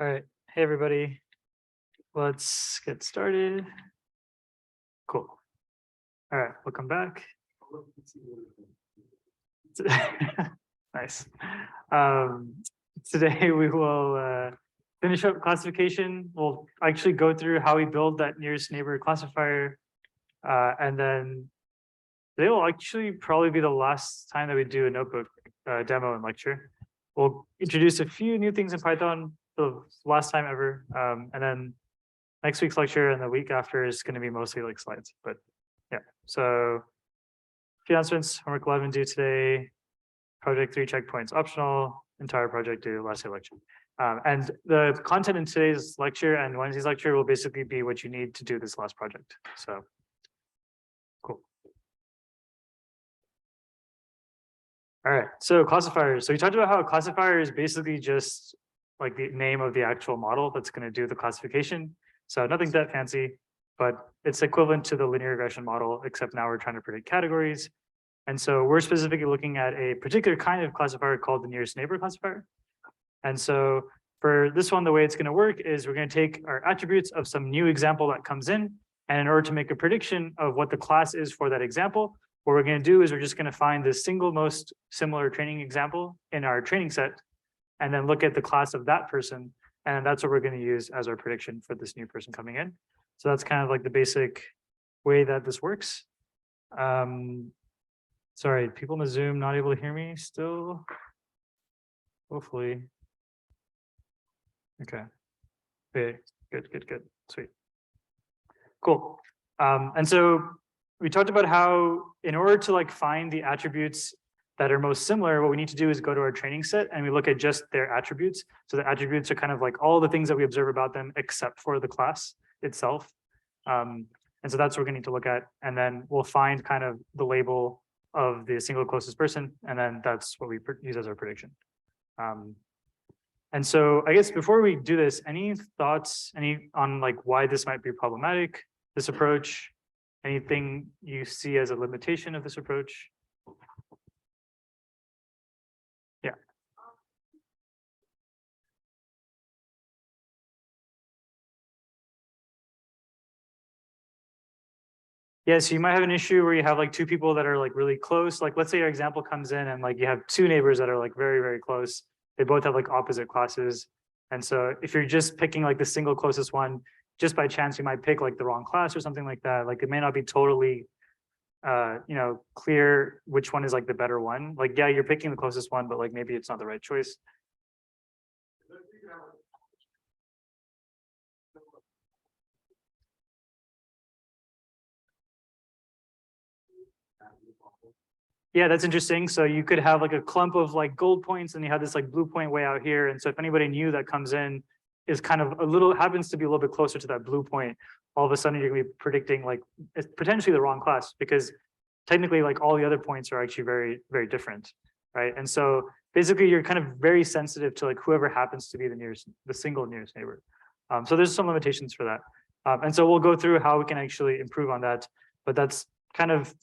All right. Hey, everybody. Let's get started. Cool. All right. Welcome back. Nice. Today we will finish up classification. We'll actually go through how we build that nearest neighbor classifier. And then today will actually probably be the last time that we do a notebook demo and lecture. We'll introduce a few new things in Python for the last time ever. And then next week's lecture and the week after is going to be mostly like slides. But yeah, so few announcements. Homework 11 due today. Project 3 checkpoints optional. Entire project due last day lecture. And the content in today's lecture and Wednesday's lecture will basically be what you need to do this last project. So cool. All right, so classifiers. So we talked about how a classifier is basically just like the name of the actual model that's going to do the classification. So nothing that fancy, but it's equivalent to the linear regression model, except now we're trying to predict categories. And so we're specifically looking at a particular kind of classifier called the nearest neighbor classifier. And so for this one, the way it's going to work is we're going to take our attributes of some new example that comes in. And in order to make a prediction of what the class is for that example, what we're going to do is we're just going to find the single most similar training example in our training set, and then look at the class of that person. And that's what we're going to use as our prediction for this new person coming in. So that's kind of like the basic way that this works. Sorry, people in the Zoom not able to hear me still? Hopefully. Okay. Okay, good, sweet. Cool. And so we talked about how in order to like find the attributes that are most similar, what we need to do is go to our training set and we look at just their attributes. So the attributes are kind of like all the things that we observe about them except for the class itself. And so that's what we're going to need to look at. And then we'll find kind of the label of the single closest person. And then that's what we use as our prediction. And so I guess before we do this, any thoughts on like why this might be problematic, this approach? Anything you see as a limitation of this approach? Yeah. Yeah, so you might have an issue where you have like two people that are like really close. Like let's say your example comes in and like you have two neighbors that are like very, very close. They both have like opposite classes. And so if you're just picking like the single closest one, just by chance, you might pick like the wrong class or something like that. Like it may not be totally, clear which one is like the better one. Like, yeah, you're picking the closest one, but like maybe it's not the right choice. Yeah, that's interesting. So you could have like a clump of like gold points and you have this like blue point way out here. And so if anybody new that comes in is kind of happens to be a little bit closer to that blue point, all of a sudden you're gonna be predicting like it's potentially the wrong class because technically like all the other points are actually very, very different, right? And so basically you're kind of very sensitive to like whoever happens to be the single nearest neighbor. So there's some limitations for that. And so we'll go through how we can actually improve on that, but that's kind of,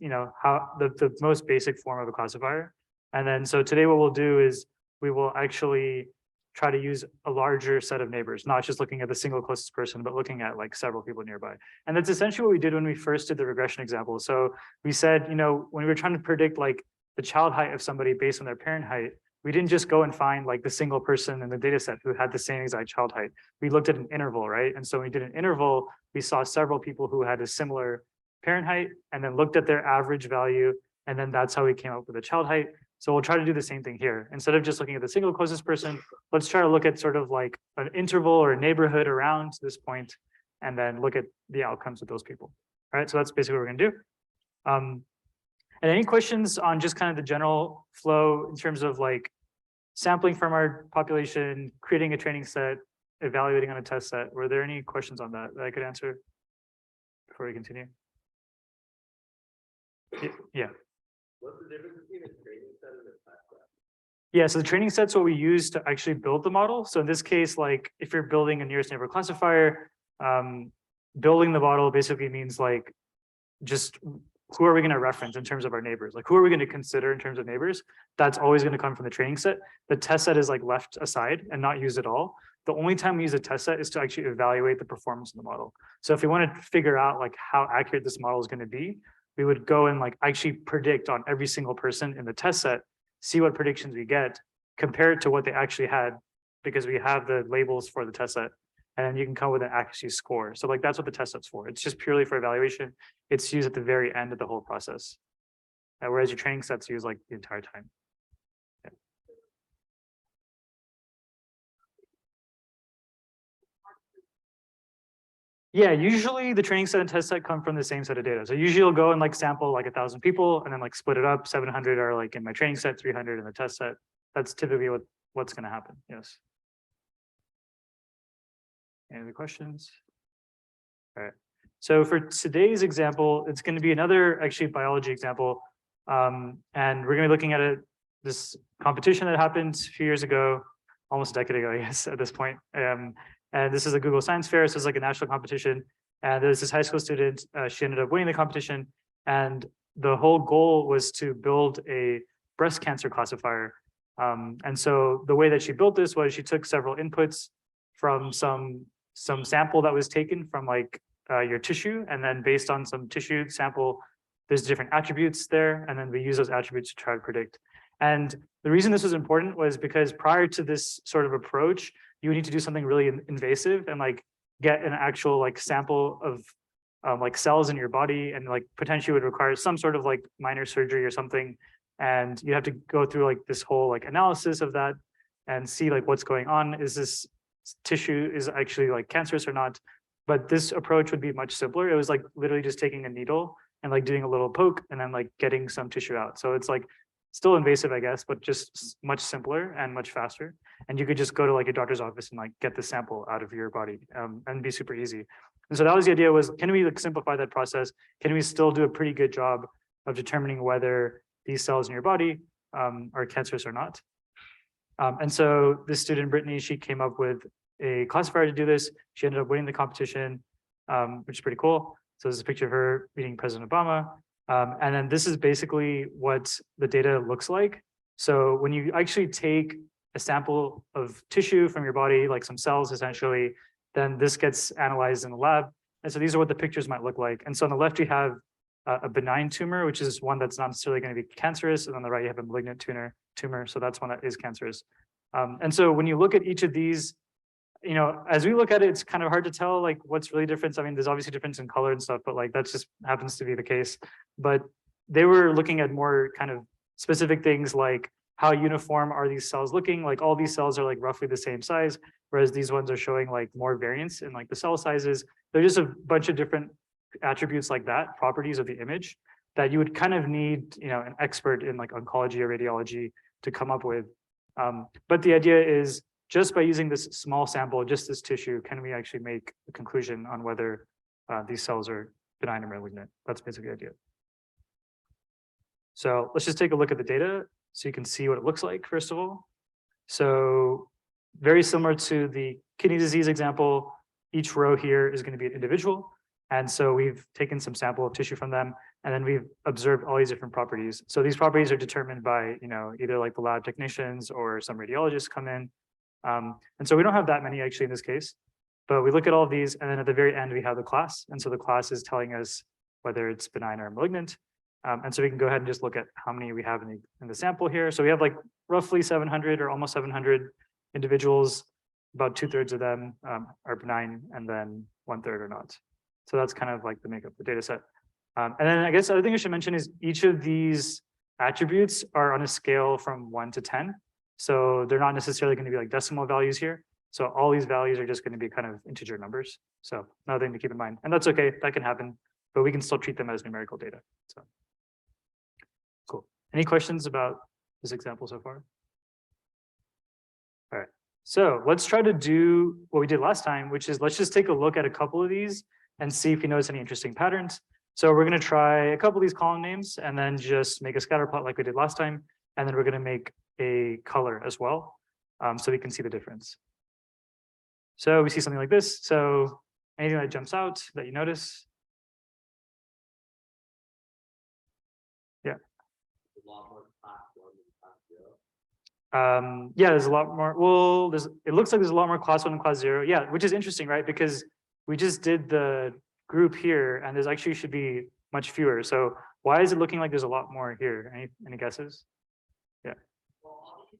how the most basic form of a classifier. And then, so today what we'll do is we will actually try to use a larger set of neighbors, not just looking at the single closest person, but looking at like several people nearby. And that's essentially what we did when we first did the regression example. So we said, when we were trying to predict like the child height of somebody based on their parent height, we didn't just go and find like the single person in the data set who had the same exact child height. We looked at an interval, right? And so when we did an interval, we saw several people who had a similar parent height and then looked at their average value. And then that's how we came up with the child height. So we'll try to do the same thing here. Instead of just looking at the single closest person, let's try to look at sort of like an interval or a neighborhood around this point, and then look at the outcomes of those people. All right, so that's basically what we're gonna do. And any questions on just kind of the general flow in terms of like sampling from our population, creating a training set, evaluating on a test set? Were there any questions on that I could answer before we continue? Yeah. What's the difference between a training set and a test set? Yeah, so the training set's what we use to actually build the model. So in this case, like if you're building a nearest neighbor classifier, building the model basically means like just who are we going to reference in terms of our neighbors? Like who are we going to consider in terms of neighbors? That's always going to come from the training set. The test set is like left aside and not used at all. The only time we use a test set is to actually evaluate the performance of the model. So if we want to figure out like how accurate this model is going to be, we would go and like actually predict on every single person in the test set, see what predictions we get, compare it to what they actually had, because we have the labels for the test set, and then you can come with an accuracy score. So like that's what the test set's for. It's just purely for evaluation. It's used at the very end of the whole process. Whereas your training sets use like the entire time. Yeah, usually the training set and test set come from the same set of data. So usually you'll go and like sample like 1,000 people and then like split it up. 700 are like in my training set, 300 in the test set. That's typically what's going to happen. Yes. Any other questions? All right. So for today's example, it's going to be another actually biology example. And we're going to be looking at this competition that happened a few years ago, almost a decade ago, I guess, at this point. And this is a Google Science Fair. So it's like a national competition. And there's this high school student. She ended up winning the competition. And the whole goal was to build a breast cancer classifier. And so the way that she built this was she took several inputs from some sample that was taken from like your tissue. And then based on some tissue sample, there's different attributes there. And then we use those attributes to try to predict. And the reason this was important was because prior to this sort of approach, you would need to do something really invasive and like get an actual like sample of like cells in your body, and like potentially would require some sort of like minor surgery or something. And you have to go through like this whole like analysis of that and see like what's going on. Is this tissue is actually like cancerous or not? But this approach would be much simpler. It was like literally just taking a needle and like doing a little poke and then like getting some tissue out. So it's like still invasive, I guess, but just much simpler and much faster. And you could just go to like your doctor's office and like get the sample out of your body and be super easy. And so that was the idea, was can we like simplify that process? Can we still do a pretty good job of determining whether these cells in your body are cancerous or not? And so this student, Brittany, she came up with a classifier to do this. She ended up winning the competition, which is pretty cool. So this is a picture of her meeting President Obama. And then this is basically what the data looks like. So when you actually take a sample of tissue from your body, like some cells essentially, then this gets analyzed in the lab. And so these are what the pictures might look like. And so on the left, you have a benign tumor, which is one that's not necessarily going to be cancerous. And on the right, you have a malignant tumor. So that's one that is cancerous. And so when you look at each of these, you know, as we look at it, it's kind of hard to tell like what's really different. I mean, there's obviously difference in color and stuff, but like that just happens to be the case. But they were looking at more kind of specific things like how uniform are these cells looking? Like all these cells are like roughly the same size, whereas these ones are showing like more variance in like the cell sizes. They're just a bunch of different attributes like that, properties of the image that you would kind of need, you know, an expert in like oncology or radiology to come up with. But the idea is, just by using this small sample, just this tissue, can we actually make a conclusion on whether these cells are benign or malignant? That's basically the idea. So let's just take a look at the data so you can see what it looks like, first of all. So very similar to the kidney disease example, each row here is going to be an individual. And so we've taken some sample of tissue from them, and then we've observed all these different properties. So these properties are determined by, you know, either like the lab technicians or some radiologists come in. And so we don't have that many actually in this case, but we look at all of these, and then at the very end we have the class. And so the class is telling us whether it's benign or malignant. And so we can go ahead and just look at how many we have in the sample here. So we have like roughly 700 or almost 700 individuals. About 2/3 of them are benign, and then 1/3 are not. So that's kind of like the makeup of the data set. And then I guess the other thing I should mention is each of these attributes are on a scale from 1 to 10. So they're not necessarily going to be like decimal values here. So all these values are just going to be kind of integer numbers. So another thing to keep in mind, and that's okay, that can happen, but we can still treat them as numerical data. So cool. Any questions about this example so far? All right, so let's try to do what we did last time, which is let's just take a look at a couple of these and see if you notice any interesting patterns. So we're going to try a couple of these column names and then just make a scatter plot like we did last time. And then we're going to make a color as well, so we can see the difference. So we see something like this. So anything that jumps out that you notice? lot more class 1 than class 0. Yeah, there's a lot more. Well, it looks like there's a lot more class 1 and class 0. Yeah, which is interesting, right? Because we just did the group here, and there's actually should be much fewer. So why is it looking like there's a lot more here? Any guesses? Yeah. Well, all these,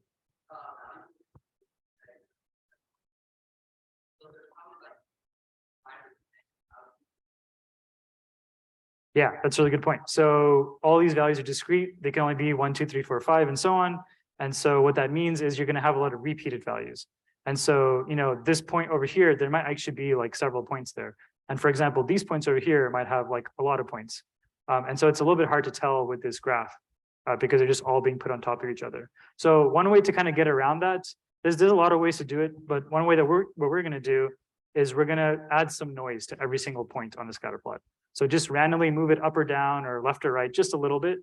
so there's probably like 5 Yeah, that's a really good point. So all these values are discrete. They can only be 1, 2, 3, 4, 5, and so on. And so what that means is you're going to have a lot of repeated values. And so, this point over here, there might actually be like several points there. And for example, these points over here might have like a lot of points. And so it's a little bit hard to tell with this graph because they're just all being put on top of each other. So one way to kind of get around that, there's a lot of ways to do it, but one way that what we're going to do is we're going to add some noise to every single point on the scatter plot. So just randomly move it up or down or left or right, just a little bit.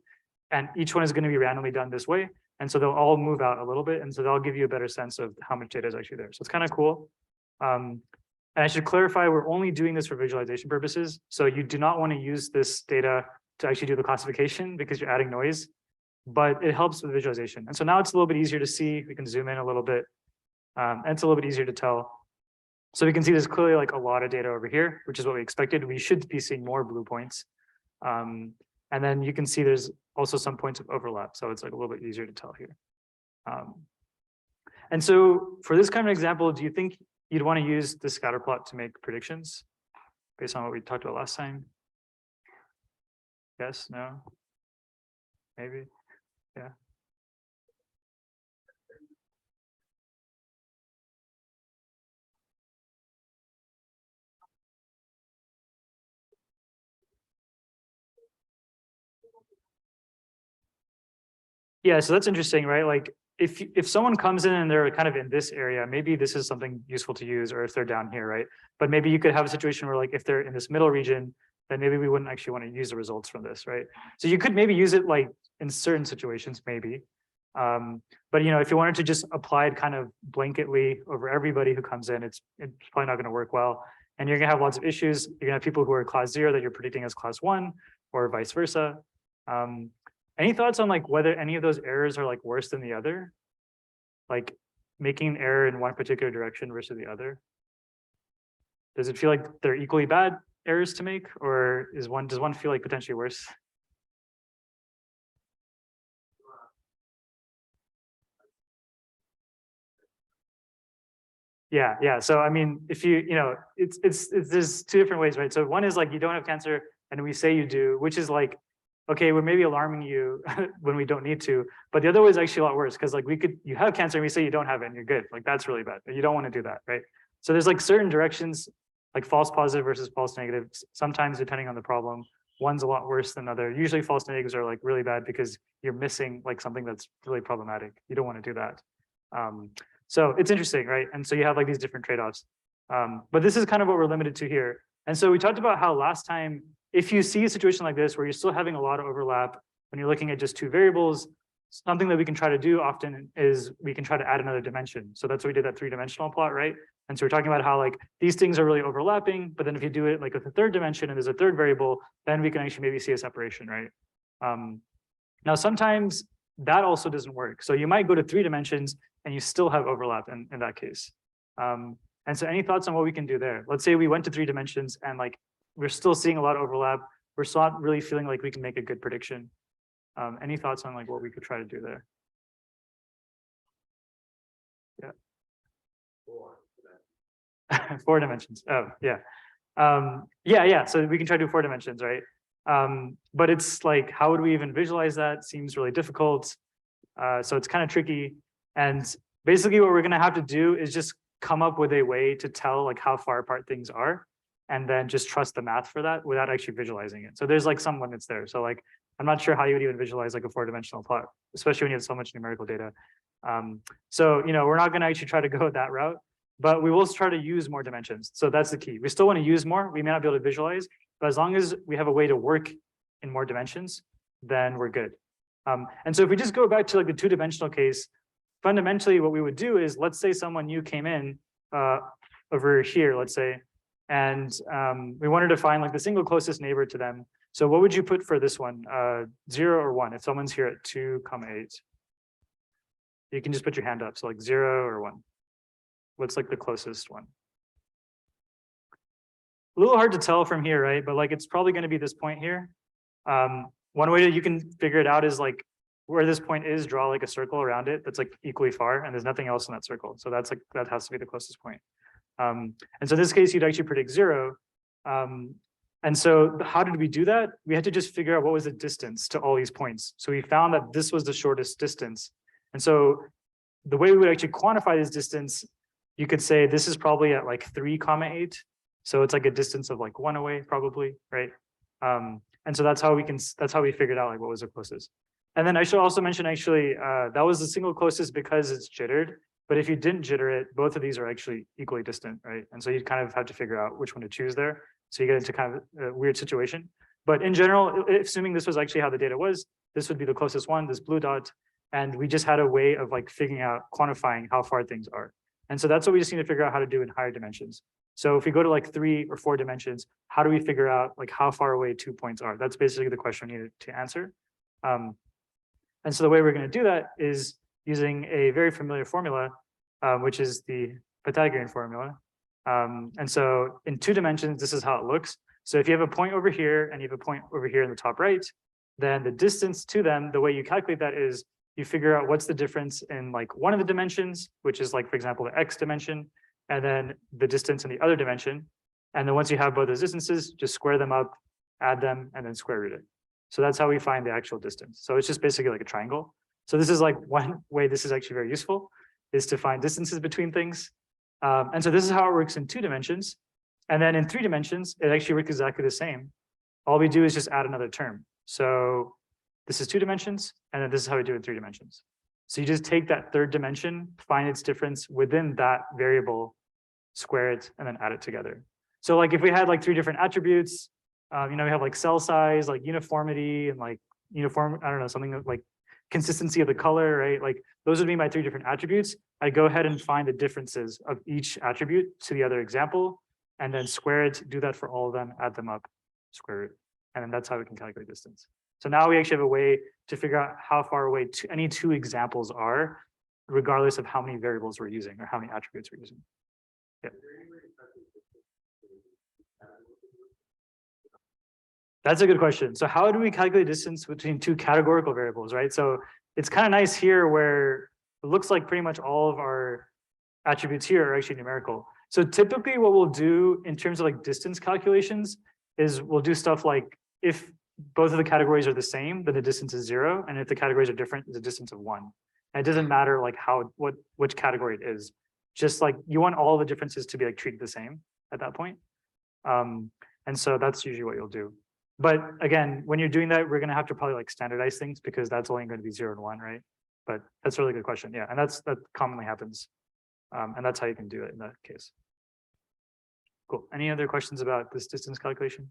And each one is going to be randomly done this way. And so they'll all move out a little bit. And so they'll give you a better sense of how much data is actually there. So it's kind of cool. And I should clarify, we're only doing this for visualization purposes. So you do not want to use this data to actually do the classification because you're adding noise, but it helps with visualization. And so now it's a little bit easier to see. We can zoom in a little bit. And it's a little bit easier to tell. So we can see there's clearly like a lot of data over here, which is what we expected. We should be seeing more blue points. And then you can see there's also some points of overlap. So it's like a little bit easier to tell here. And so for this kind of example, do you think you'd want to use the scatter plot to make predictions based on what we talked about last time? Yes, no, maybe, yeah. Yeah, so that's interesting, right? Like if someone comes in and they're kind of in this area, maybe this is something useful to use, or if they're down here, right? But maybe you could have a situation where like if they're in this middle region, then maybe we wouldn't actually want to use the results from this, right? So you could maybe use it like in certain situations, maybe. But if you wanted to just apply it kind of blanketly over everybody who comes in, it's probably not going to work well. And you're gonna have lots of issues. You're gonna have people who are class 0 that you're predicting as class 1, or vice versa. Any thoughts on like whether any of those errors are like worse than the other? Like making an error in one particular direction versus the other? Does it feel like they're equally bad errors to make, or does one feel like potentially worse? Yeah. So I mean, if it's there's two different ways, right? So one is like you don't have cancer, and we say you do, which is like, okay, we're maybe alarming you when we don't need to. But the other way is actually a lot worse because like you have cancer and we say you don't have it and you're good. Like that's really bad. You don't want to do that, right? So there's like certain directions, like false positive versus false negative. Sometimes depending on the problem, one's a lot worse than another. Usually false negatives are like really bad because you're missing like something that's really problematic. You don't want to do that. So it's interesting, right? And so you have like these different trade-offs. But this is kind of what we're limited to here. And so we talked about how last time, if you see a situation like this where you're still having a lot of overlap when you're looking at just two variables, something that we can try to do often is we can try to add another dimension. So that's what we did that 3-dimensional plot, right? And so we're talking about how like these things are really overlapping, but then if you do it like with a third dimension and there's a third variable, then we can actually maybe see a separation, right? Now, sometimes that also doesn't work. So you might go to 3 dimensions and you still have overlap in that case. And so any thoughts on what we can do there? Let's say we went to 3 dimensions and like we're still seeing a lot of overlap. We're still not really feeling like we can make a good prediction. Any thoughts on like what we could try to do there? Yeah. 4 dimensions. Oh, yeah. Yeah. So we can try to do 4 dimensions, right? But it's like, how would we even visualize that? Seems really difficult. So it's kind of tricky. And basically what we're going to have to do is just come up with a way to tell like how far apart things are, and then just trust the math for that without actually visualizing it. So there's like some limits there. So like, I'm not sure how you would even visualize like a 4-dimensional plot, especially when you have so much numerical data. So, we're not going to actually try to go that route, but we will try to use more dimensions. So that's the key. We still want to use more. We may not be able to visualize, but as long as we have a way to work in more dimensions, then we're good. And so if we just go back to like the 2-dimensional case, fundamentally what we would do is, let's say someone new came in over here, let's say, and we wanted to find like the single closest neighbor to them. So what would you put for this one? 0 or 1? If someone's here at 2, 8, you can just put your hand up. So like 0 or 1. What's like the closest one? A little hard to tell from here, right? But like it's probably going to be this point here. One way that you can figure it out is like where this point is, draw like a circle around it that's like equally far, and there's nothing else in that circle. So that's like that has to be the closest point. And so in this case, you'd actually predict 0. And so how did we do that? We had to just figure out what was the distance to all these points. So we found that this was the shortest distance. And so the way we would actually quantify this distance, you could say this is probably at like 3, 8. So it's like a distance of like 1 away, probably, right? And so that's how we figured out like what was the closest. And then I should also mention actually, that was the single closest because it's jittered. But if you didn't jitter it, both of these are actually equally distant, right? And so you kind of have to figure out which one to choose there. So you get into kind of a weird situation. But in general, assuming this was actually how the data was, this would be the closest one, this blue dot. And we just had a way of like figuring out, quantifying how far things are. And so that's what we just need to figure out how to do in higher dimensions. So if we go to like 3 or 4 dimensions, how do we figure out like how far away 2 points are? That's basically the question we needed to answer. And so the way we're going to do that is using a very familiar formula, which is the Pythagorean formula. And so in 2 dimensions, this is how it looks. So if you have a point over here and you have a point over here in the top right, then the distance to them, the way you calculate that is you figure out what's the difference in like one of the dimensions, which is like, for example, the x dimension, and then the distance in the other dimension. And then once you have both those distances, just square them up, add them, and then square root it. So that's how we find the actual distance. So it's just basically like a triangle. So this is like one way this is actually very useful, is to find distances between things. And so this is how it works in 2 dimensions. And then in 3 dimensions, it actually works exactly the same. All we do is just add another term. So this is 2 dimensions, and then this is how we do it in 3 dimensions. So you just take that 3rd dimension, find its difference within that variable, square it, and then add it together. So like if we had like 3 different attributes, we have like cell size, like uniformity, and like uniform, I don't know, something like consistency of the color, right? Like those would be my 3 different attributes. I go ahead and find the differences of each attribute to the other example, and then square it, do that for all of them, add them up, square it. And then that's how we can calculate distance. So now we actually have a way to figure out how far away any 2 examples are, regardless of how many variables we're using or how many attributes we're using. Yeah. That's a good question. So how do we calculate distance between 2 categorical variables, right? So it's kind of nice here where it looks like pretty much all of our attributes here are actually numerical. So typically what we'll do in terms of like distance calculations is we'll do stuff like if both of the categories are the same, then the distance is 0. And if the categories are different, it's a distance of 1. And it doesn't matter like which category it is. Just like you want all the differences to be like treated the same at that point. And so that's usually what you'll do. But again, when you're doing that, we're going to have to probably like standardize things because that's only going to be 0 and 1, right? But that's a really good question. Yeah, and that commonly happens. And that's how you can do it in that case. Cool. Any other questions about this distance calculation?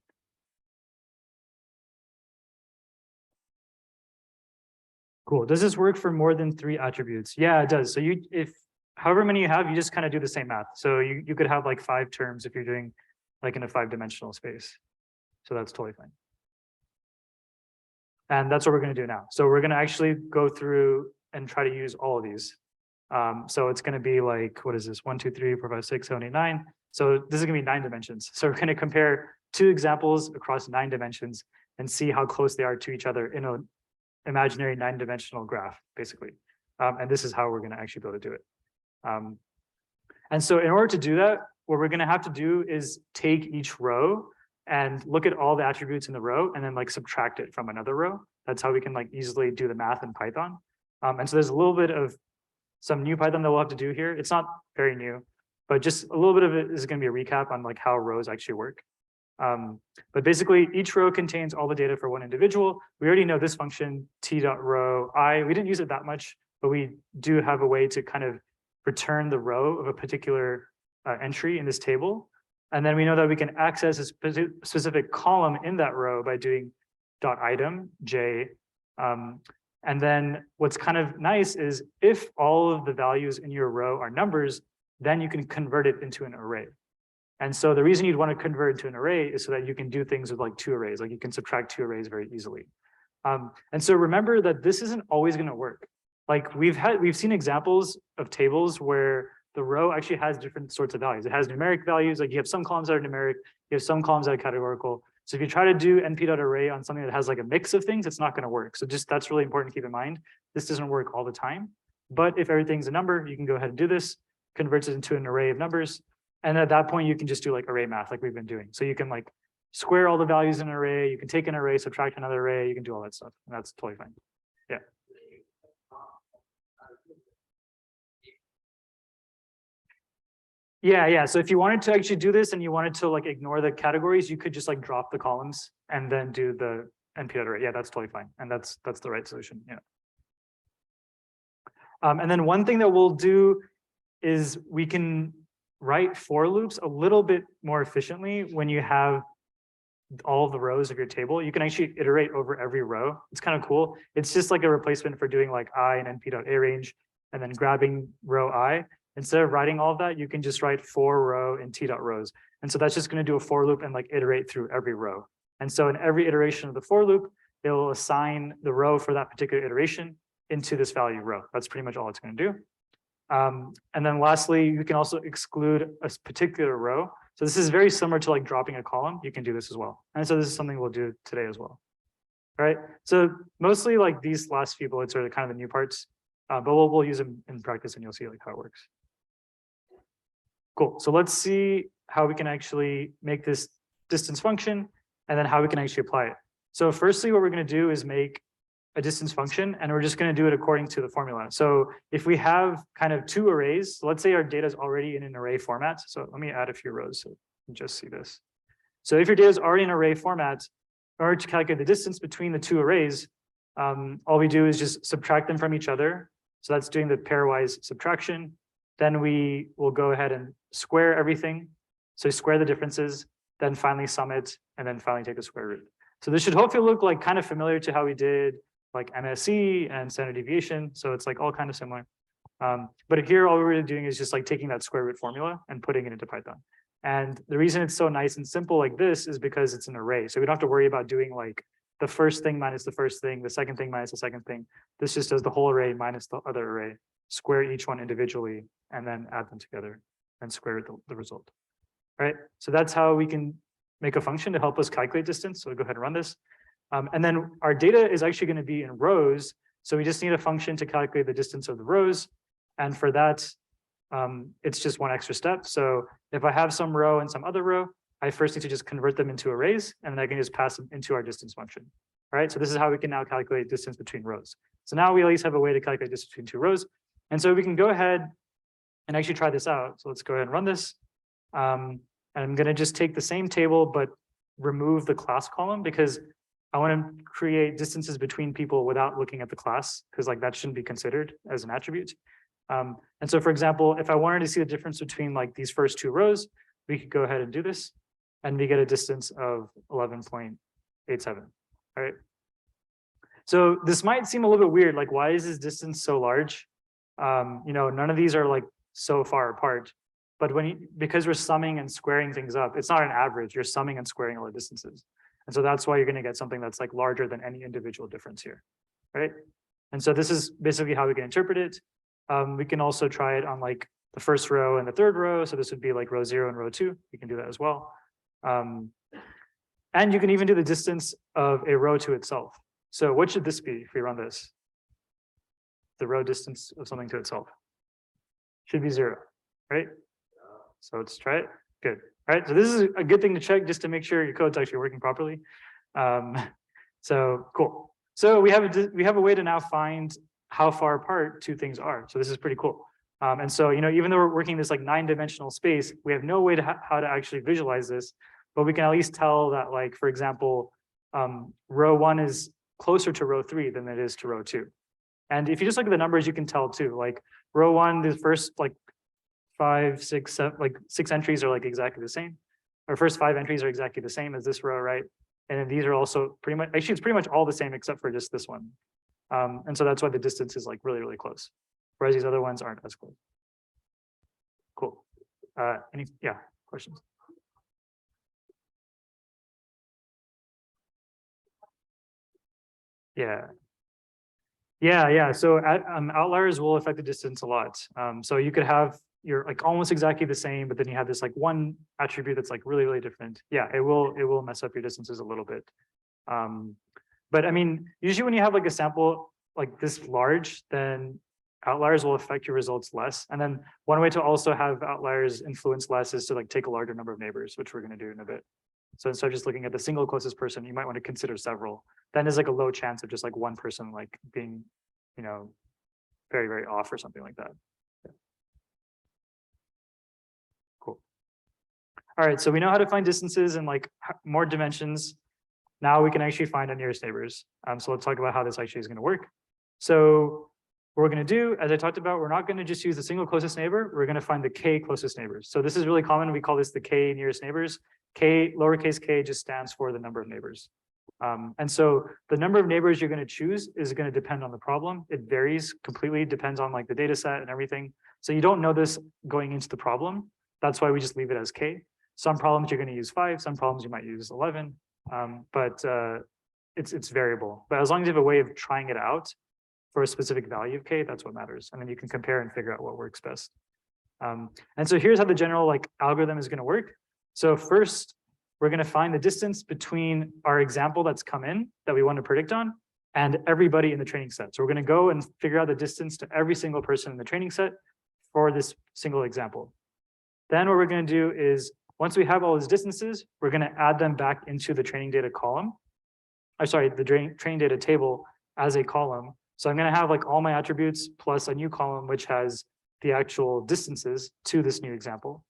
Cool. Does this work for more than 3 attributes? Yeah, it does. So if however many you have, you just kind of do the same math. So you could have like 5 terms if you're doing like in a 5-dimensional space. So that's totally fine. And that's what we're going to do now. So we're going to actually go through and try to use all of these. So it's going to be like, what is this? 1, 2, 3, 4, 5, 6, 7, 8, 9. So this is going to be 9 dimensions. So we're going to compare 2 examples across 9 dimensions and see how close they are to each other in an imaginary 9-dimensional graph, basically. And this is how we're going to actually be able to do it. And so in order to do that, what we're going to have to do is take each row and look at all the attributes in the row and then like subtract it from another row. That's how we can like easily do the math in Python. And so there's a little bit of some new Python that we'll have to do here. It's not very new, but just a little bit of it is going to be a recap on like how rows actually work. But basically each row contains all the data for one individual. We already know this function t.row I. We didn't use it that much, but we do have a way to kind of return the row of a particular entry in this table. And then we know that we can access a specific column in that row by doing .item j. And then what's kind of nice is if all of the values in your row are numbers, then you can convert it into an array. And so the reason you'd want to convert to an array is so that you can do things with like two arrays, like you can subtract two arrays very easily. And so remember that this isn't always going to work. Like we've seen examples of tables where the row actually has different sorts of values. It has numeric values, like you have some columns that are numeric, you have some columns that are categorical. So if you try to do np.array on something that has like a mix of things, it's not going to work. So just that's really important to keep in mind. This doesn't work all the time, but if everything's a number, you can go ahead and do this, converts it into an array of numbers. And at that point, you can just do like array math like we've been doing. So you can like square all the values in an array, you can take an array, subtract another array, you can do all that stuff. And that's totally fine. Yeah. Yeah. So if you wanted to actually do this and you wanted to like ignore the categories, you could just like drop the columns and then do the np.array. Yeah, that's totally fine. And that's the right solution. Yeah. And then one thing that we'll do is we can write for loops a little bit more efficiently when you have all of the rows of your table. You can actually iterate over every row. It's kind of cool. It's just like a replacement for doing like I and np.arange and then grabbing row I. Instead of writing all of that, you can just write for row in t.rows. And so that's just going to do a for loop and like iterate through every row. And so in every iteration of the for loop, it will assign the row for that particular iteration into this value row. That's pretty much all it's going to do. And then lastly, you can also exclude a particular row. So this is very similar to like dropping a column. You can do this as well. And so this is something we'll do today as well. All right. So mostly like these last few bullets are kind of the new parts, but we'll use them in practice and you'll see like how it works. Cool. So let's see how we can actually make this distance function and then how we can actually apply it. So firstly, what we're going to do is make a distance function, and we're just going to do it according to the formula. So if we have kind of two arrays, so let's say our data is already in an array format. So let me add a few rows so you can just see this. So if your data is already in array format, in order to calculate the distance between the two arrays, all we do is just subtract them from each other. So that's doing the pairwise subtraction. Then we will go ahead and square everything. So square the differences, then finally sum it, and then finally take the square root. So this should hopefully look like kind of familiar to how we did like MSE and standard deviation. So it's like all kind of similar. But here, all we're really doing is just like taking that square root formula and putting it into Python. And the reason it's so nice and simple like this is because it's an array. So we don't have to worry about doing like the first thing minus the first thing, the second thing minus the second thing. This just does the whole array minus the other array, square each one individually, and then add them together and square the result. All right. So that's how we can make a function to help us calculate distance. So we'll go ahead and run this. And then our data is actually going to be in rows. So we just need a function to calculate the distance of the rows. And for that, it's just one extra step. So if I have some row and some other row, I first need to just convert them into arrays, and then I can just pass them into our distance function. All right, so this is how we can now calculate distance between rows. So now we at least have a way to calculate distance between two rows. And so we can go ahead and actually try this out. So let's go ahead and run this. And I'm going to just take the same table, but remove the class column because I want to create distances between people without looking at the class, because like that shouldn't be considered as an attribute. And so, for example, if I wanted to see the difference between like these first two rows, we could go ahead and do this, and we get a distance of 11.87. All right. So this might seem a little bit weird. Like, why is this distance so large? None of these are like so far apart. But because we're summing and squaring things up, it's not an average. You're summing and squaring all the distances. And so that's why you're going to get something that's like larger than any individual difference here, right? And so this is basically how we can interpret it. We can also try it on like the first row and the third row. So this would be like row 0 and row 2. You can do that as well. And you can even do the distance of a row to itself. So what should this be if we run this? The row distance of something to itself should be 0, right? So let's try it. Good. All right, so this is a good thing to check just to make sure your code's actually working properly. So cool. So we have a way to now find how far apart two things are. So this is pretty cool. And so even though we're working this like 9-dimensional space, we have no way to how to actually visualize this, but we can at least tell that, like, for example, row 1 is closer to row 3 than it is to row 2. And if you just look at the numbers, you can tell too. Like row 1, the first like 5, 6, 7, like 6 entries are like exactly the same. Our first 5 entries are exactly the same as this row, right? And then these are also pretty much, actually it's pretty much all the same except for just this one. And so that's why the distance is like really, really close. Whereas these other ones aren't as close. Cool. Any questions? Yeah. Yeah. So outliers will affect the distance a lot. So you could have you're like almost exactly the same, but then you have this like one attribute that's like really, really different. Yeah, it will mess up your distances a little bit. Um, but I mean, usually when you have like a sample like this large, then outliers will affect your results less. And then one way to also have outliers influence less is to like take a larger number of neighbors, which we're going to do in a bit. So instead of just looking at the single closest person, you might want to consider several. Then there's like a low chance of just like one person like being, you know, very, very off or something like that. Yeah. Cool. All right, so we know how to find distances and like more dimensions. Now we can actually find our nearest neighbors. So let's talk about how this actually is going to work. So what we're going to do, as I talked about, we're not going to just use the single closest neighbor. We're going to find the k closest neighbors. So this is really common. We call this the k nearest neighbors. K, lowercase k, just stands for the number of neighbors. And so the number of neighbors you're going to choose is going to depend on the problem. It varies completely, depends on like the data set and everything. So you don't know this going into the problem. That's why we just leave it as k. Some problems you're going to use 5, some problems you might use 11. But it's variable. But as long as you have a way of trying it out for a specific value of k, that's what matters. And then you can compare and figure out what works best. And so here's how the general like algorithm is going to work. So first, we're going to find the distance between our example that's come in that we want to predict on and everybody in the training set. So we're going to go and figure out the distance to every single person in the training set for this single example. Then what we're going to do is once we have all those distances, we're going to add them back into the training data column. Or sorry, the training data table as a column. So I'm going to have like all my attributes plus a new column, which has the actual distances to this new example.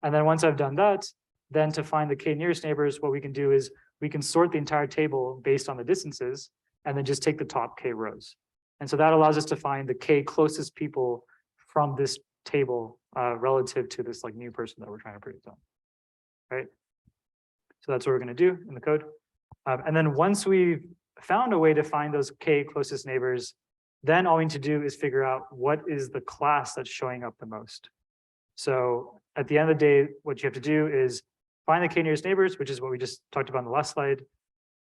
And then once I've done that, then to find the k nearest neighbors, what we can do is we can sort the entire table based on the distances and then just take the top k rows. And so that allows us to find the k closest people from this table relative to this like new person that we're trying to predict on. Right? So that's what we're going to do in the code. And then once we've found a way to find those k closest neighbors, then all we need to do is figure out what is the class that's showing up the most. So at the end of the day, what you have to do is find the k nearest neighbors, which is what we just talked about in the last slide,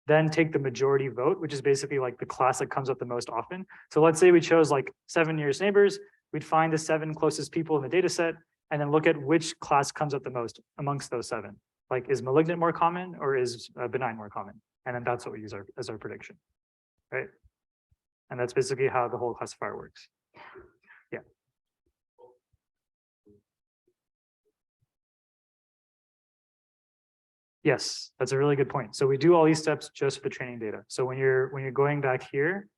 then take the majority vote, which is basically like the class that comes up the most often. So let's say we chose like 7 nearest neighbors, we'd find the 7 closest people in the data set, and then look at which class comes up the most amongst those 7. Like, is malignant more common or is benign more common? And then that's what we use as our prediction, right? And that's basically how the whole classifier works. Yeah. Yes, that's a really good point. So we do all these steps just for the training data. So when you're going back here,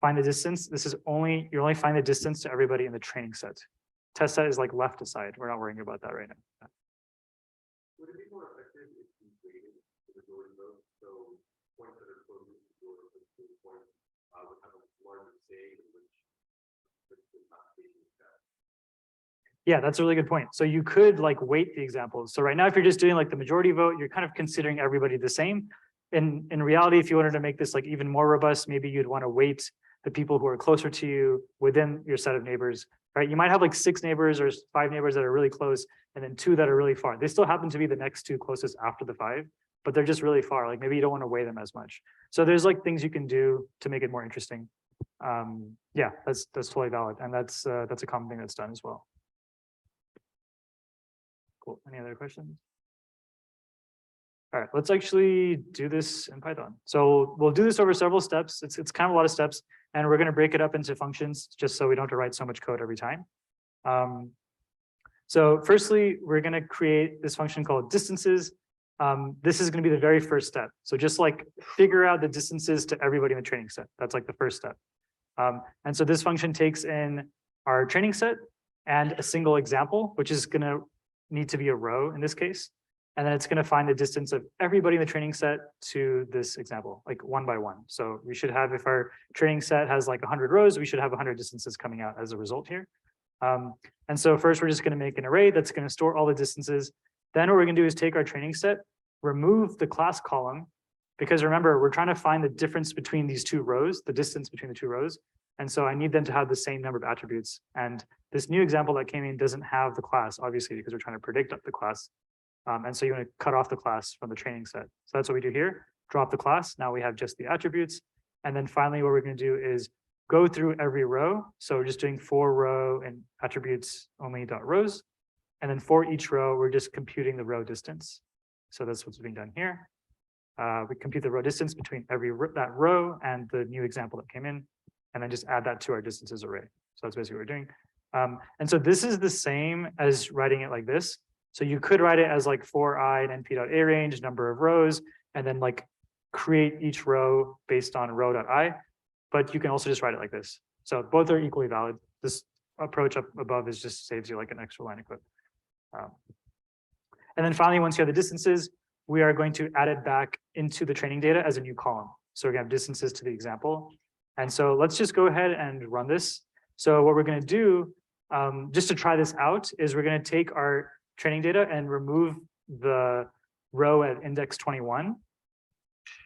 find the distance. This is you're only finding the distance to everybody in the training set. Test set is like left aside. We're not worrying about that right now. Would it be more effective if you weighted the majority vote? So points that are closest to your point would have a larger say in which the classification is set. Yeah, that's a really good point. So you could like weight the examples. So right now, if you're just doing like the majority vote, you're kind of considering everybody the same. In reality, if you wanted to make this like even more robust, maybe you'd want to weight the people who are closer to you within your set of neighbors, right? You might have like 6 neighbors or 5 neighbors that are really close and then 2 that are really far. They still happen to be the next 2 closest after the 5, but they're just really far. Like maybe you don't want to weigh them as much. So there's like things you can do to make it more interesting. Yeah, that's totally valid. And that's a common thing that's done as well. Cool. Any other questions? All right, let's actually do this in Python. So we'll do this over several steps. It's kind of a lot of steps, and we're going to break it up into functions just so we don't have to write so much code every time. So firstly, we're going to create this function called distances. This is going to be the very first step. So just like figure out the distances to everybody in the training set. That's like the first step. And so this function takes in our training set and a single example, which is going to need to be a row in this case. And then it's going to find the distance of everybody in the training set to this example, like 1 by 1. So we should have, if our training set has like 100 rows, we should have 100 distances coming out as a result here. And so first, we're just going to make an array that's going to store all the distances. Then what we're going to do is take our training set, remove the class column, because remember, we're trying to find the difference between these 2 rows, the distance between the 2 rows. And so I need them to have the same number of attributes. And this new example that came in doesn't have the class, obviously, because we're trying to predict up the class. And so you want to cut off the class from the training set. So that's what we do here. Drop the class. Now we have just the attributes. And then finally, what we're going to do is go through every row. So we're just doing for row and attributes only dot rows. And then for each row, we're just computing the row distance. So that's what's being done here. We compute the row distance between that row and the new example that came in, and then just add that to our distances array. So that's basically what we're doing. And so this is the same as writing it like this. So you could write it as like for I and np.arange, number of rows, and then like create each row based on row.i, but you can also just write it like this. So both are equally valid. This approach up above is just saves you like an extra line of code. And then finally, once you have the distances, we are going to add it back into the training data as a new column. So we're going to have distances to the example. And so let's just go ahead and run this. So what we're going to do, just to try this out, is we're going to take our training data and remove the row at index 21.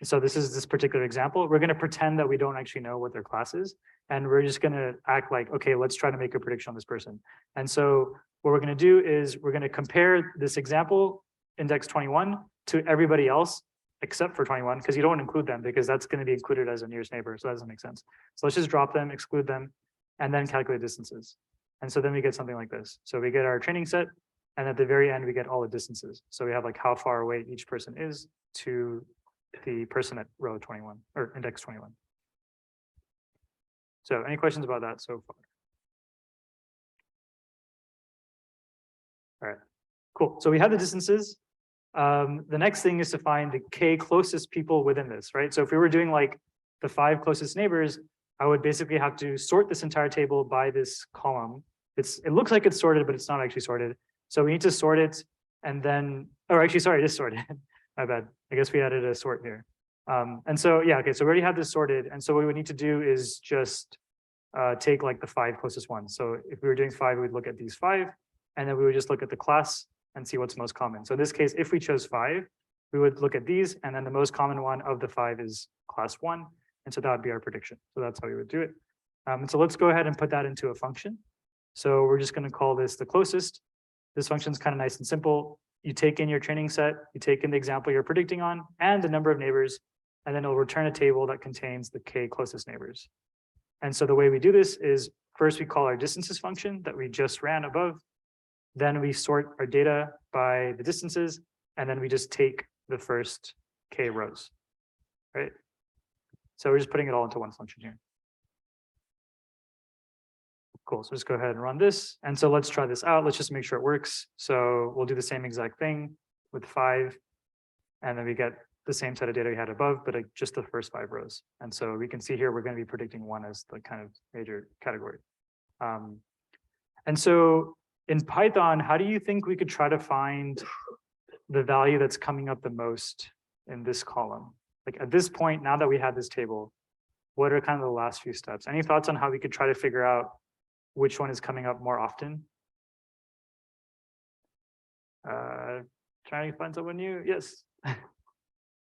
So this is this particular example. We're going to pretend that we don't actually know what their class is. And we're just going to act like, okay, let's try to make a prediction on this person. And so what we're going to do is we're going to compare this example, index 21, to everybody else except for 21, because you don't want to include them because that's going to be included as a nearest neighbor. So that doesn't make sense. So let's just drop them, exclude them, and then calculate distances. And so then we get something like this. So we get our training set, and at the very end, we get all the distances. So we have like how far away each person is to the person at row 21 or index 21. So any questions about that so far? All right, cool. So we have the distances. The next thing is to find the k closest people within this, right? So if we were doing like the 5 closest neighbors, I would basically have to sort this entire table by this column. It looks like it's sorted, but it's not actually sorted. So we need to sort it and then, or actually, sorry, it is sorted. My bad. I guess we added a sort here. And so, yeah, okay, so we already have this sorted. And so what we would need to do is just take like the 5 closest ones. So if we were doing 5, we would look at these 5, and then we would just look at the class and see what's most common. So in this case, if we chose 5, we would look at these, and then the most common one of the 5 is class 1. And so that would be our prediction. So that's how we would do it. And so let's go ahead and put that into a function. So we're just going to call this the closest. This function is kind of nice and simple. You take in your training set, you take in the example you're predicting on, and the number of neighbors, and then it'll return a table that contains the k closest neighbors. And so the way we do this is first we call our distances function that we just ran above. Then we sort our data by the distances, and then we just take the first k rows, right? So we're just putting it all into one function here. Cool, so just go ahead and run this. And so let's try this out. Let's just make sure it works. So we'll do the same exact thing with 5, and then we get the same set of data we had above, but just the first 5 rows. And so we can see here, we're going to be predicting 1 as the kind of major category. And so in Python, how do you think we could try to find the value that's coming up the most in this column? Like at this point, now that we have this table, what are kind of the last few steps? Any thoughts on how we could try to figure out which one is coming up more often? Trying to find someone new? Yes.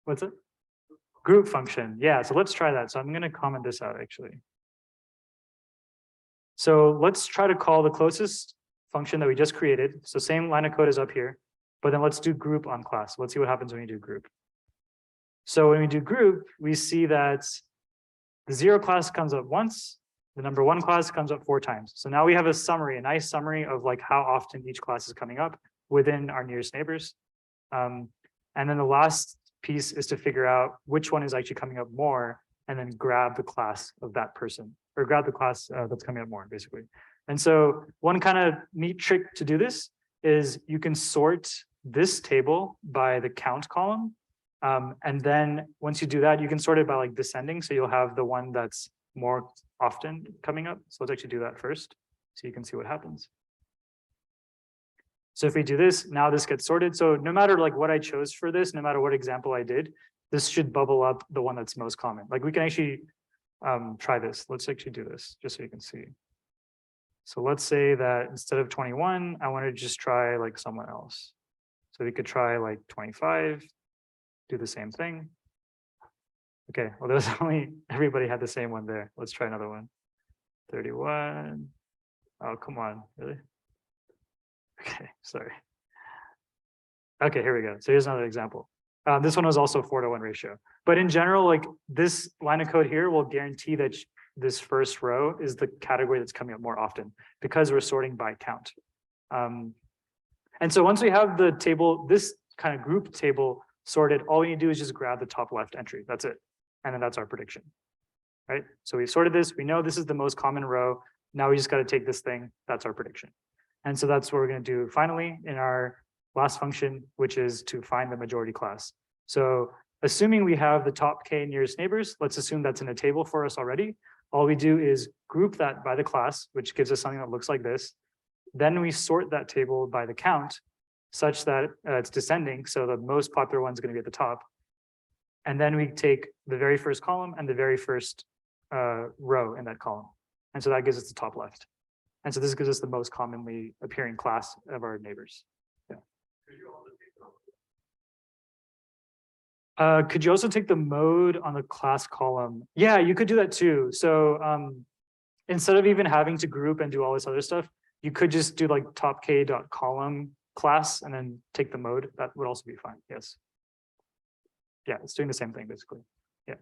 What's it? Group function. Yeah, so let's try that. So I'm going to comment this out actually. So let's try to call the closest function that we just created. So same line of code is up here, but then let's do group on class. Let's see what happens when we do group. So when we do group, we see that the 0 class comes up once, the number 1 class comes up 4 times. So now we have a summary, a nice summary of like how often each class is coming up within our nearest neighbors. And then the last piece is to figure out which one is actually coming up more, and then grab the class of that person, or grab the class that's coming up more, basically. And so one kind of neat trick to do this is you can sort this table by the count column. And then once you do that, you can sort it by like descending. So you'll have the one that's more often coming up. So let's actually do that first, so you can see what happens. So if we do this, now this gets sorted. So no matter like what I chose for this, no matter what example I did, this should bubble up the one that's most common. Like we can actually try this. Let's actually do this just so you can see. So let's say that instead of 21, I want to just try like someone else. So we could try like 25, do the same thing. Okay, well, there's only, everybody had the same one there. Let's try another one. 31. Oh, come on, really? Okay, sorry. Okay, here we go. So here's another example. This one was also 4-to-1 ratio. But in general, like this line of code here will guarantee that this first row is the category that's coming up more often because we're sorting by count. And so once we have the table, this kind of group table sorted, all we need to do is just grab the top left entry. That's it. And then that's our prediction, right? So we sorted this. We know this is the most common row. Now we just got to take this thing. That's our prediction. And so that's what we're going to do finally in our last function, which is to find the majority class. So assuming we have the top k nearest neighbors, let's assume that's in a table for us already. All we do is group that by the class, which gives us something that looks like this. Then we sort that table by the count such that it's descending. So the most popular one is going to be at the top. And then we take the very first column and the very first row in that column. And so that gives us the top left. And so this gives us the most commonly appearing class of our neighbors. Yeah. Could you also take the mode on the class column? Yeah, you could do that too. So instead of even having to group and do all this other stuff, you could just do like top k.column class and then take the mode. That would also be fine. Yes. Yeah, it's doing the same thing basically. Yeah.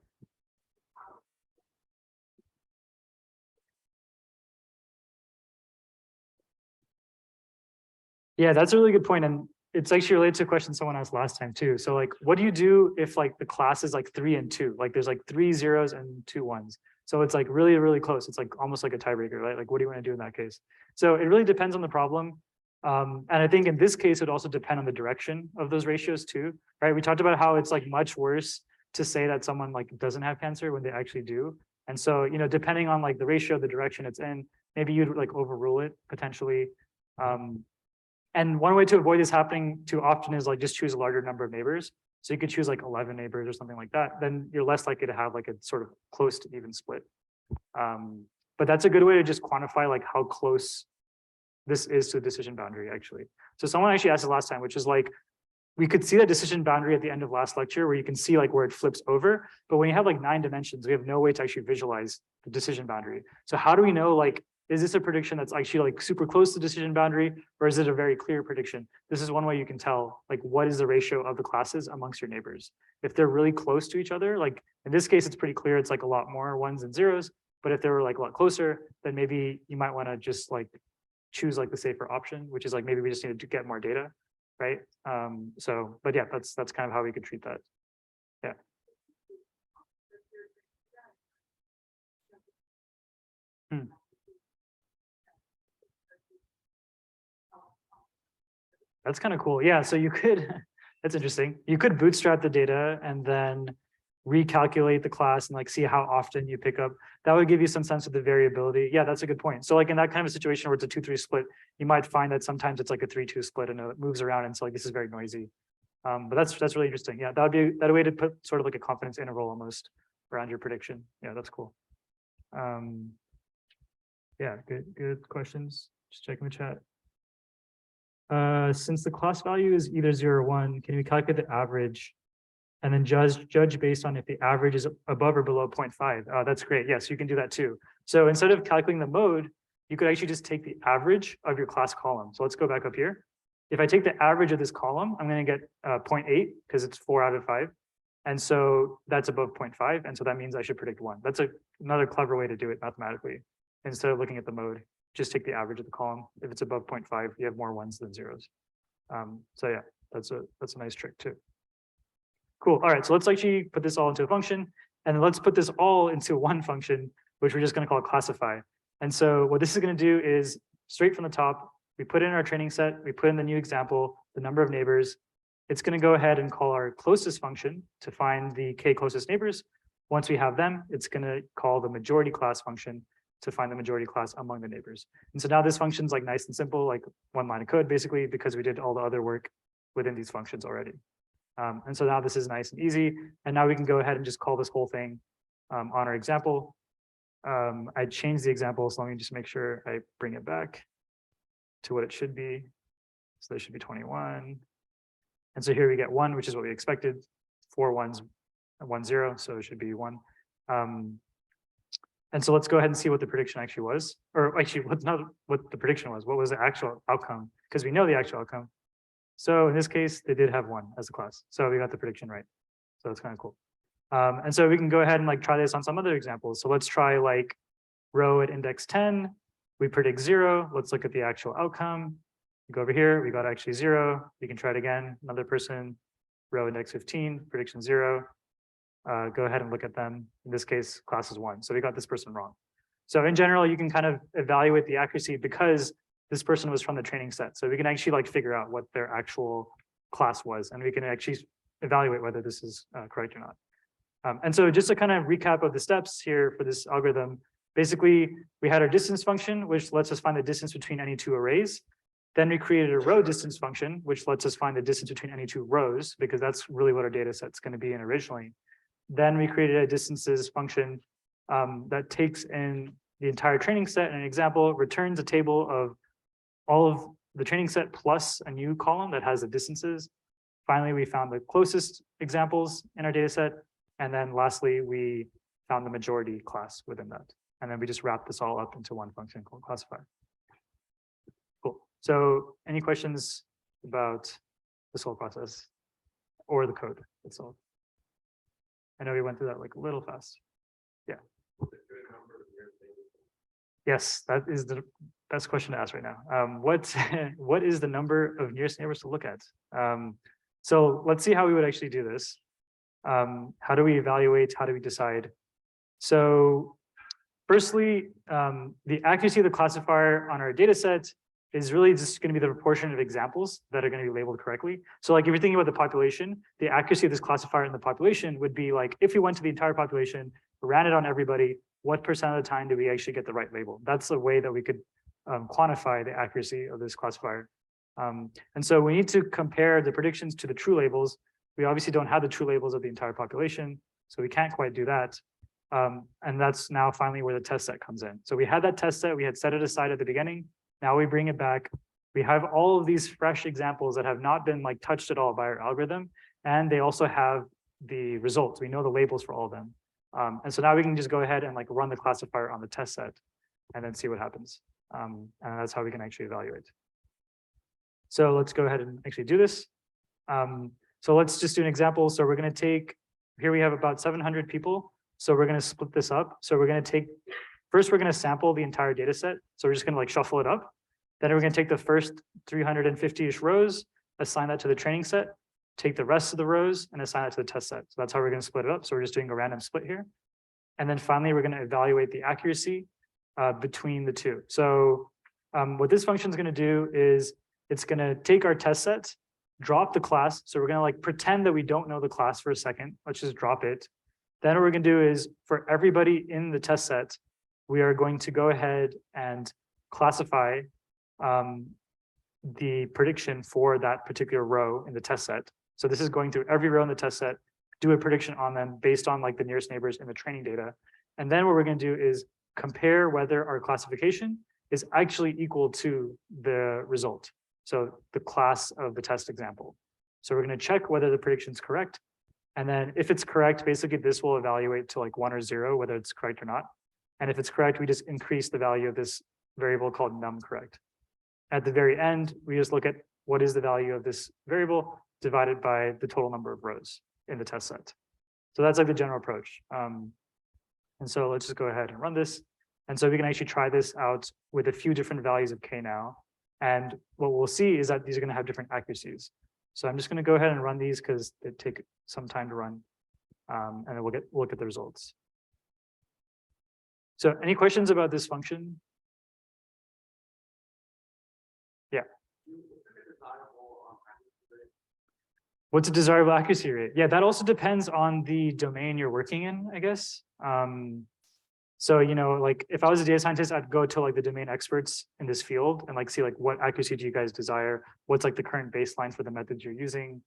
Yeah, that's a really good point. And it's actually related to a question someone asked last time too. So like, what do you do if like the class is like 3 and 2? Like there's like 3 zeros and 2 ones. So it's like really, really close. It's like almost like a tiebreaker, right? Like, what do you want to do in that case? So it really depends on the problem. And I think in this case, it would also depend on the direction of those ratios too, right? We talked about how it's like much worse to say that someone like doesn't have cancer when they actually do. And so, you know, depending on like the ratio, the direction it's in, maybe you'd like overrule it potentially. And one way to avoid this happening too often is like just choose a larger number of neighbors. So you could choose like 11 neighbors or something like that. Then you're less likely to have like a sort of close to even split. But that's a good way to just quantify like how close this is to a decision boundary actually. So someone actually asked it last time, which is like, we could see that decision boundary at the end of last lecture where you can see like where it flips over. But when you have like 9 dimensions, we have no way to actually visualize the decision boundary. So how do we know like, is this a prediction that's actually like super close to decision boundary, or is it a very clear prediction? This is one way you can tell like what is the ratio of the classes amongst your neighbors. If they're really close to each other, like in this case, it's pretty clear it's like a lot more ones and zeros, but if they were like a lot closer, then maybe you might want to just like choose like the safer option, which is like maybe we just need to get more data, right? But yeah, that's kind of how we could treat that. Yeah. That's kind of cool. Yeah, so you could, that's interesting. You could bootstrap the data and then recalculate the class and like see how often you pick up. That would give you some sense of the variability. Yeah, that's a good point. So like in that kind of a situation where it's a 2-3 split, you might find that sometimes it's like a 3-2 split and it moves around and so like this is very noisy. But that's really interesting. Yeah, that would be that way to put sort of like a confidence interval almost around your prediction. Yeah, that's cool. Yeah, good questions. Just checking the chat. Since the class value is either 0 or 1, can we calculate the average and then judge based on if the average is above or below 0.5? That's great. Yes, you can do that too. So instead of calculating the mode, you could actually just take the average of your class column. So let's go back up here. If I take the average of this column, I'm going to get 0.8 because it's 4 out of 5. And so that's above 0.5. And so that means I should predict 1. That's another clever way to do it mathematically. Instead of looking at the mode, just take the average of the column. If it's above 0.5, you have more ones than zeros. So yeah, that's a nice trick too. Cool. All right, so let's actually put this all into a function, and then let's put this all into one function, which we're just going to call classify. And so what this is going to do is straight from the top, we put in our training set, we put in the new example, the number of neighbors. It's going to go ahead and call our closest function to find the k closest neighbors. Once we have them, it's going to call the majority class function to find the majority class among the neighbors. And so now this function is like nice and simple, like one line of code basically, because we did all the other work within these functions already. And so now this is nice and easy. And now we can go ahead and just call this whole thing on our example. I changed the example, so let me just make sure I bring it back to what it should be. So there should be 21. And so here we get 1, which is what we expected. 4 ones, 1 0, so it should be 1. And so let's go ahead and see what the prediction actually was, or actually what's not what the prediction was. What was the actual outcome? Because we know the actual outcome. So in this case, they did have one as a class. So we got the prediction right. So that's kind of cool. And so we can go ahead and like try this on some other examples. So let's try like row at index 10, we predict 0. Let's look at the actual outcome. We go over here, we got actually 0. We can try it again. Another person, row index 15, prediction 0. Go ahead and look at them. In this case, class is 1. So we got this person wrong. So in general, you can kind of evaluate the accuracy because this person was from the training set. So we can actually like figure out what their actual class was, and we can actually evaluate whether this is correct or not. And so just a kind of recap of the steps here for this algorithm, basically we had our distance function, which lets us find the distance between any two arrays. Then we created a row distance function, which lets us find the distance between any two rows, because that's really what our data set's going to be in originally. Then we created a distances function that takes in the entire training set. And an example returns a table of all of the training set plus a new column that has the distances. Finally, we found the closest examples in our data set. And then lastly, we found the majority class within that. And then we just wrap this all up into one function called classifier. Cool. So any questions about this whole process or the code itself? I know we went through that like a little fast. Yeah. Yes, that is the best question to ask right now. What is the number of nearest neighbors to look at? So let's see how we would actually do this. How do we evaluate? How do we decide? So firstly, the accuracy of the classifier on our data set is really just going to be the proportion of examples that are going to be labeled correctly. So like if you're thinking about the population, the accuracy of this classifier in the population would be like, if we went to the entire population, ran it on everybody, what percent of the time do we actually get the right label? That's a way that we could quantify the accuracy of this classifier. And so we need to compare the predictions to the true labels. We obviously don't have the true labels of the entire population, so we can't quite do that. And that's now finally where the test set comes in. So we had that test set, we had set it aside at the beginning. Now we bring it back. We have all of these fresh examples that have not been like touched at all by our algorithm. And they also have the results. We know the labels for all of them. And so now we can just go ahead and like run the classifier on the test set and then see what happens. And that's how we can actually evaluate. So let's go ahead and actually do this. So let's just do an example. So we're going to take, here we have about 700 people. So we're going to split this up. So we're going to take, first we're going to sample the entire data set. So we're just going to like shuffle it up. Then we're going to take the first 350-ish rows, assign that to the training set, take the rest of the rows and assign it to the test set. So that's how we're going to split it up. So we're just doing a random split here. And then finally, we're going to evaluate the accuracy between the two. So what this function is going to do is it's going to take our test set, drop the class. So we're going to like pretend that we don't know the class for a second. Let's just drop it. Then what we're going to do is for everybody in the test set, we are going to go ahead and classify the prediction for that particular row in the test set. So this is going through every row in the test set, do a prediction on them based on like the nearest neighbors in the training data. And then what we're going to do is compare whether our classification is actually equal to the result. So the class of the test example. So we're going to check whether the prediction is correct. And then if it's correct, basically this will evaluate to like 1 or 0, whether it's correct or not. And if it's correct, we just increase the value of this variable called num correct. At the very end, we just look at what is the value of this variable divided by the total number of rows in the test set. So that's like the general approach. And so let's just go ahead and run this. And so we can actually try this out with a few different values of k now. And what we'll see is that these are going to have different accuracies. So I'm just going to go ahead and run these because they take some time to run. And then we'll look at the results. So any questions about this function? Yeah. What's a desirable accuracy rate? Yeah, that also depends on the domain you're working in, I guess. So, you know, like if I was a data scientist, I'd go to like the domain experts in this field and like see like what accuracy do you guys desire? What's like the current baseline for the methods you're using?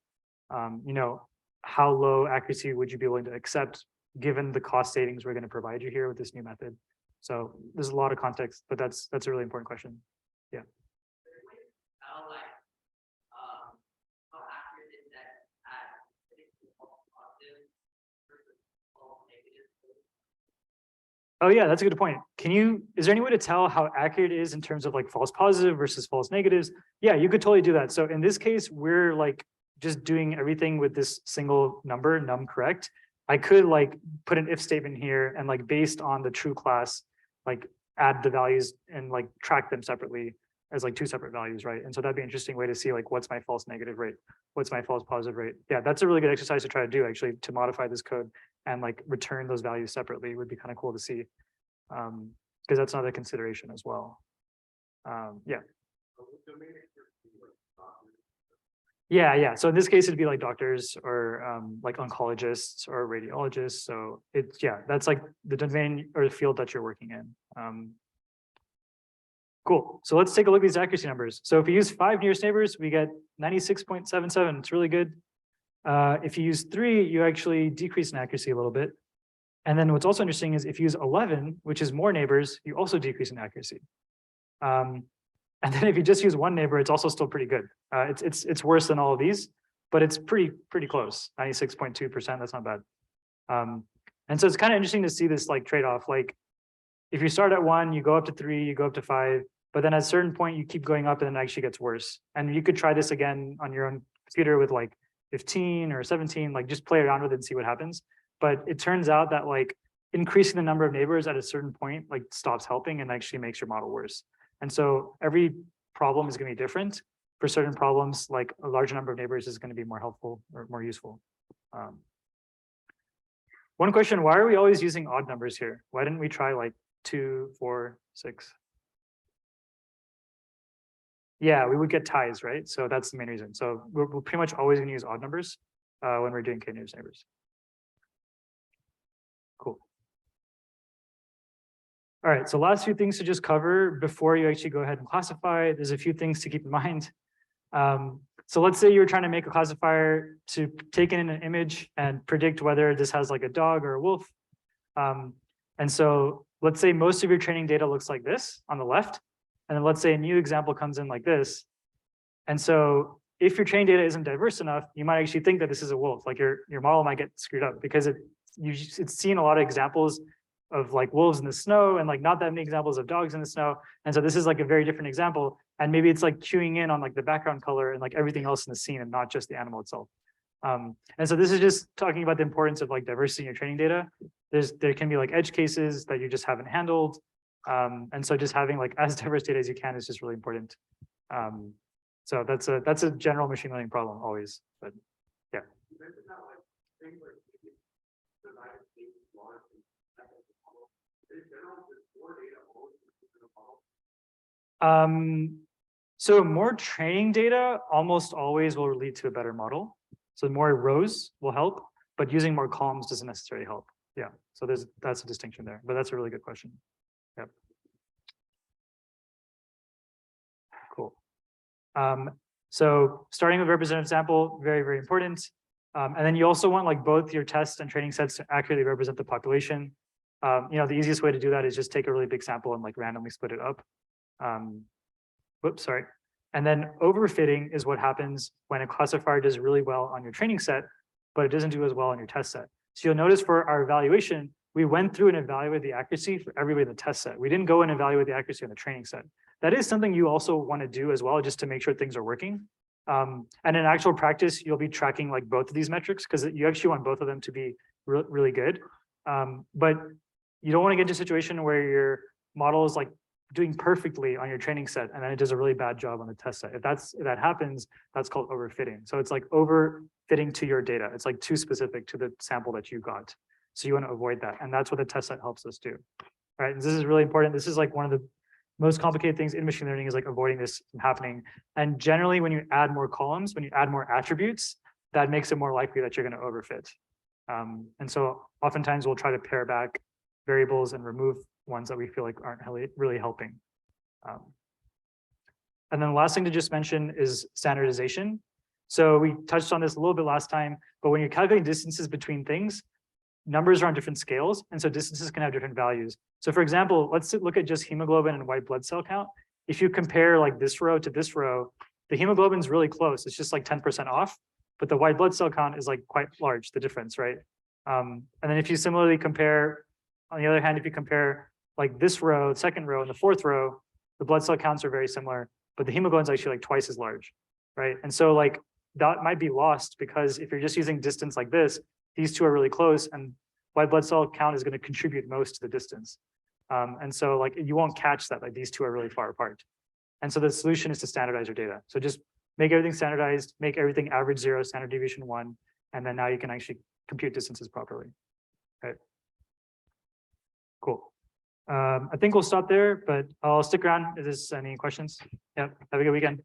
You know, how low accuracy would you be willing to accept given the cost savings we're going to provide you here with this new method? So there's a lot of context, but that's a really important question. Yeah. Oh yeah, that's a good point. Is there any way to tell how accurate it is in terms of like false positive versus false negatives? Yeah, you could totally do that. So in this case, we're like just doing everything with this single number, num correct. I could like put an if statement here and like based on the true class, like add the values and like track them separately as like two separate values, right? And so that'd be an interesting way to see like what's my false negative rate, what's my false positive rate. Yeah, that's a really good exercise to try to do actually to modify this code and like return those values separately would be kind of cool to see. Because that's another consideration as well. Yeah. Yeah. So in this case, it'd be like doctors or like oncologists or radiologists. So that's like the domain or the field that you're working in. Cool. So let's take a look at these accuracy numbers. So if we use 5 nearest neighbors, we get 96.77. It's really good. If you use 3, you actually decrease in accuracy a little bit. And then what's also interesting is if you use 11, which is more neighbors, you also decrease in accuracy. And then if you just use 1 neighbor, it's also still pretty good. It's worse than all of these, but it's pretty close. 96.2%. That's not bad. And so it's kind of interesting to see this like trade-off. Like if you start at 1, you go up to 3, you go up to 5, but then at a certain point you keep going up and then it actually gets worse. And you could try this again on your own computer with like 15 or 17, like just play around with it and see what happens. But it turns out that like increasing the number of neighbors at a certain point like stops helping and actually makes your model worse. And so every problem is going to be different. For certain problems, like a larger number of neighbors is going to be more helpful or more useful. One question, why are we always using odd numbers here? Why didn't we try like 2, 4, 6? Yeah, we would get ties, right? So that's the main reason. So we're pretty much always going to use odd numbers when we're doing k-nearest neighbors. Cool. All right, so last few things to just cover before you actually go ahead and classify. There's a few things to keep in mind. So let's say you're trying to make a classifier to take in an image and predict whether this has like a dog or a wolf. And so let's say most of your training data looks like this on the left. And then let's say a new example comes in like this. And so if your training data isn't diverse enough, you might actually think that this is a wolf. Like your model might get screwed up because it's seen a lot of examples of like wolves in the snow and like not that many examples of dogs in the snow. And so this is like a very different example. And maybe it's like queuing in on like the background color and like everything else in the scene and not just the animal itself. And so this is just talking about the importance of like diversity in your training data. There can be like edge cases that you just haven't handled. And so just having like as diverse data as you can is just really important. So that's a general machine learning problem always, but yeah. So more training data almost always will lead to a better model. So more rows will help, but using more columns doesn't necessarily help. Yeah, so that's a distinction there, but that's a really good question. Yep. Cool. So starting with representative sample, very, very important. And then you also want like both your test and training sets to accurately represent the population. The easiest way to do that is just take a really big sample and like randomly split it up. Whoops, sorry. And then overfitting is what happens when a classifier does really well on your training set, but it doesn't do as well on your test set. So you'll notice for our evaluation, we went through and evaluated the accuracy for everybody in the test set. We didn't go and evaluate the accuracy on the training set. That is something you also want to do as well, just to make sure things are working. And in actual practice, you'll be tracking like both of these metrics because you actually want both of them to be really good. But you don't want to get into a situation where your model is like doing perfectly on your training set and then it does a really bad job on the test set. If that happens, that's called overfitting. So it's like overfitting to your data. It's like too specific to the sample that you got. So you want to avoid that. And that's what the test set helps us do. All right, and this is really important. This is like one of the most complicated things in machine learning is like avoiding this from happening. And generally when you add more columns, when you add more attributes, that makes it more likely that you're going to overfit. And so oftentimes we'll try to pare back variables and remove ones that we feel like aren't really helping. And then the last thing to just mention is standardization. So we touched on this a little bit last time, but when you're calculating distances between things, numbers are on different scales, and so distances can have different values. So for example, let's look at just hemoglobin and white blood cell count. If you compare like this row to this row, the hemoglobin is really close. It's just like 10% off, but the white blood cell count is like quite large, the difference, right? And then if you similarly compare on the other hand, if you compare like this row, second row, and the fourth row, the blood cell counts are very similar, but the hemoglobin is actually like twice as large, right? And so like that might be lost because if you're just using distance like this, these two are really close, and white blood cell count is going to contribute most to the distance. And so like you won't catch that, like these two are really far apart. And so the solution is to standardize your data. So just make everything standardized, make everything average 0, standard deviation 1, and then now you can actually compute distances properly. Right. Cool. I think we'll stop there, but I'll stick around if there's any questions. Yeah, have a good weekend.